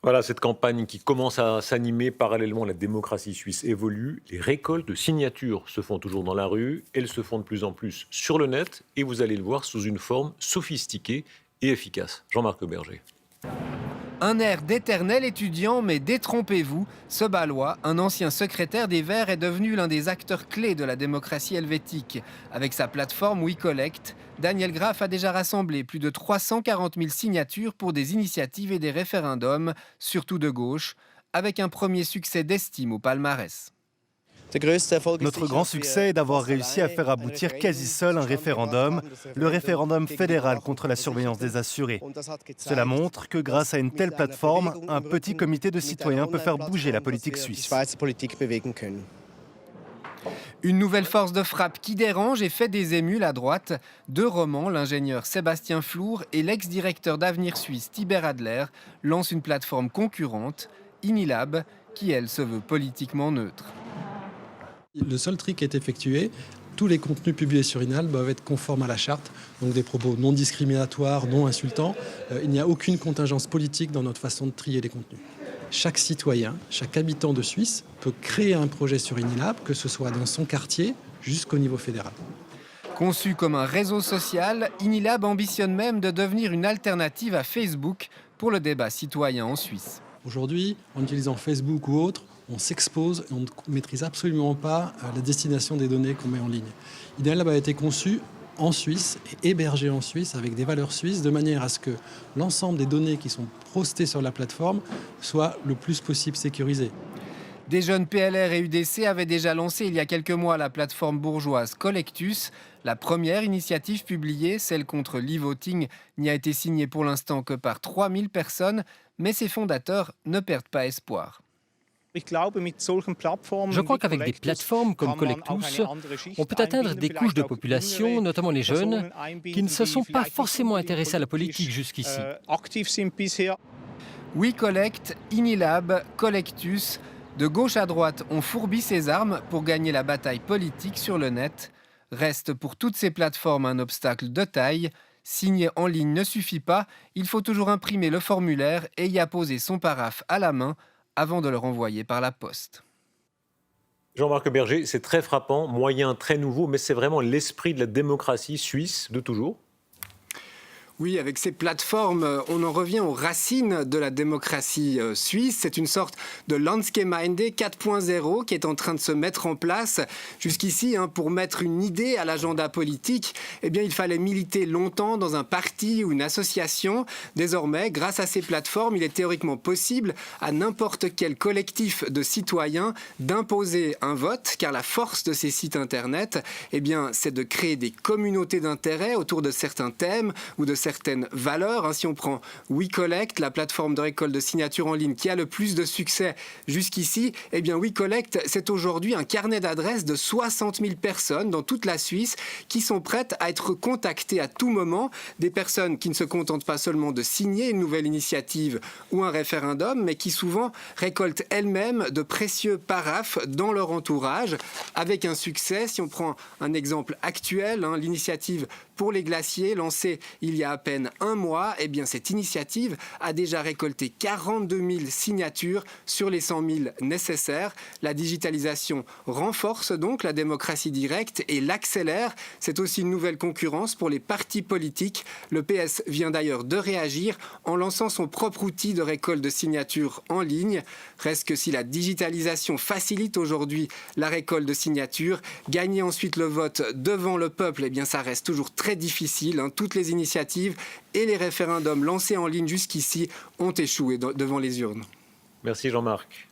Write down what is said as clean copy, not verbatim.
Voilà, cette campagne qui commence à s'animer parallèlement à la démocratie suisse évolue. Les récoltes de signatures se font toujours dans la rue, elles se font de plus en plus sur le net et vous allez le voir sous une forme sophistiquée et efficace. Jean-Marc Berger. Un air d'éternel étudiant, mais détrompez-vous, ce Balois, un ancien secrétaire des Verts, est devenu l'un des acteurs clés de la démocratie helvétique. Avec sa plateforme WeCollect, Daniel Graff a déjà rassemblé plus de 340 000 signatures pour des initiatives et des référendums, surtout de gauche, avec un premier succès d'estime au palmarès. Notre grand succès est d'avoir réussi à faire aboutir quasi seul un référendum, le référendum fédéral contre la surveillance des assurés. Cela montre que grâce à une telle plateforme, un petit comité de citoyens peut faire bouger la politique suisse. Une nouvelle force de frappe qui dérange et fait des émules à droite. Deux romans, l'ingénieur Sébastien Flour et l'ex-directeur d'Avenir Suisse Tibert Adler lancent une plateforme concurrente, Inilab, qui elle se veut politiquement neutre. Le seul tri qui est effectué, tous les contenus publiés sur Inal doivent être conformes à la charte, donc des propos non discriminatoires, non insultants. Il n'y a aucune contingence politique dans notre façon de trier les contenus. Chaque citoyen, chaque habitant de Suisse peut créer un projet sur Inilab, que ce soit dans son quartier jusqu'au niveau fédéral. Conçu comme un réseau social, Inilab ambitionne même de devenir une alternative à Facebook pour le débat citoyen en Suisse. Aujourd'hui, en utilisant Facebook ou autre, on s'expose et on ne maîtrise absolument pas la destination des données qu'on met en ligne. Inalab a été conçu en Suisse et hébergé en Suisse avec des valeurs suisses de manière à ce que l'ensemble des données qui sont postées sur la plateforme soient le plus possible sécurisées. Des jeunes PLR et UDC avaient déjà lancé il y a quelques mois la plateforme bourgeoise Collectus. La première initiative publiée, celle contre l'e-voting, n'y a été signée pour l'instant que par 3000 personnes, mais ses fondateurs ne perdent pas espoir. Je crois qu'avec des plateformes comme Collectus, on peut atteindre des couches de population, notamment les jeunes, qui ne se sont pas forcément intéressés à la politique jusqu'ici. WeCollect, Inilab, Collectus, de gauche à droite, on fourbit ses armes pour gagner la bataille politique sur le net. Reste pour toutes ces plateformes un obstacle de taille. Signer en ligne ne suffit pas, il faut toujours imprimer le formulaire et y apposer son paraphe à la main avant de le renvoyer par la poste. Jean-Marc Berger, c'est très frappant, moyen très nouveau, mais c'est vraiment l'esprit de la démocratie suisse de toujours. Oui, avec ces plateformes, on en revient aux racines de la démocratie suisse. C'est une sorte de Landsgemeinde 4.0 qui est en train de se mettre en place. Jusqu'ici, pour mettre une idée à l'agenda politique, il fallait militer longtemps dans un parti ou une association. Désormais, grâce à ces plateformes, il est théoriquement possible à n'importe quel collectif de citoyens d'imposer un vote, car la force de ces sites internet, c'est de créer des communautés d'intérêt autour de certains thèmes ou de certaines valeurs. Si on prend WeCollect, la plateforme de récolte de signatures en ligne qui a le plus de succès jusqu'ici, WeCollect, c'est aujourd'hui un carnet d'adresses de 60 000 personnes dans toute la Suisse qui sont prêtes à être contactées à tout moment. Des personnes qui ne se contentent pas seulement de signer une nouvelle initiative ou un référendum, mais qui souvent récoltent elles-mêmes de précieux paraphes dans leur entourage avec un succès. Si on prend un exemple actuel, l'initiative pour les glaciers lancée il y a à peine un mois, cette initiative a déjà récolté 42 000 signatures sur les 100 000 nécessaires. La digitalisation renforce donc la démocratie directe et l'accélère. C'est aussi une nouvelle concurrence pour les partis politiques. Le PS vient d'ailleurs de réagir en lançant son propre outil de récolte de signatures en ligne. Reste que si la digitalisation facilite aujourd'hui la récolte de signatures, gagner ensuite le vote devant le peuple, ça reste toujours très difficile. Toutes les initiatives et les référendums lancés en ligne jusqu'ici ont échoué devant les urnes. Merci Jean-Marc.